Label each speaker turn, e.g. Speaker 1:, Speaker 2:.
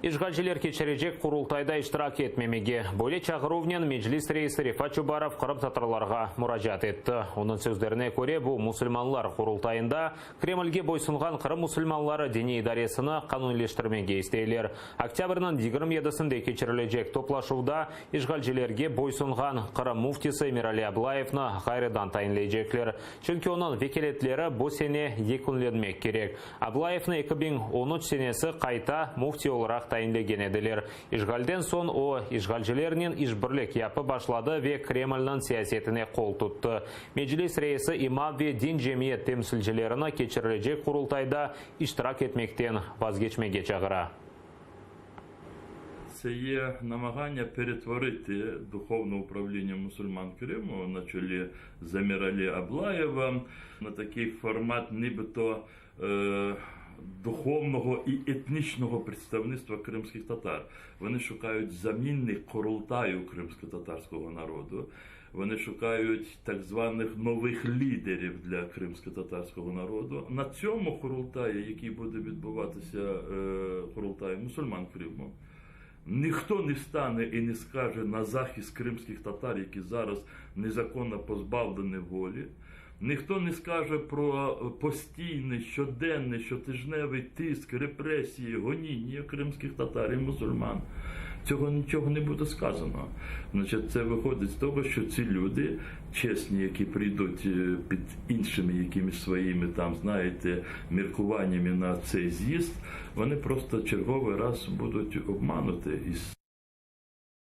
Speaker 1: Ишгалжилер кечережек курултайда иштирак этмемеге. Бөле чағыровнен Меджлис рейсі Рифат Чубаров қырым татарларға мұражат етті. Оның сөздеріне көре бұл мұсылманлар курултайында Кремльге бойсынған қырым мұсылманлары діни идаресіні қанунилештірмеге істейлер. Октябрьнің 27-сінде кечерілежек топлашуда Ишгалжилерге бойсынған қырым муфтисі Эмирали Аблаевны қайрыдан тайынлейжеклер. Чүнкі оның векелетлері бұл сене екінленмек керек. Аблаевны 2013 сенесі қайта муфти оларақ тайынлеген еділер. Ишгалден сон о ишгалжилерінен ишбірлік япы башлады ве Кремльнің сиясетіне қол тұтты. Меджлис рейсі имам ве дин жемиет темсілжілеріні кечірілежек құрылтайда иштирак етмектен вазгечмеге чағыра.
Speaker 2: Це є намагання перетворити духовне управління мусульман Криму на чолі з Еміралі Аблаєва на такий формат нібито духовного і етнічного представництва кримських татар. Вони шукають замінник Курултаю кримсько-татарського народу. Вони шукають так званих нових лідерів для кримсько-татарського народу. На цьому Курултаї, який буде відбуватися Курултаї мусульман Криму, ніхто не стане і не скаже на захист кримських татар, які зараз незаконно позбавлені волі. Ніхто не скаже про постійний, щоденний, щотижневий тиск, репресії, гоніння кримських татар і мусульман. Цього нічого не буде сказано. Значить, це виходить з того, що ці люди, чесні, які прийдуть під іншими якимись своїми, там, знаєте, міркуваннями на цей з'їзд, вони просто черговий раз будуть обмануті.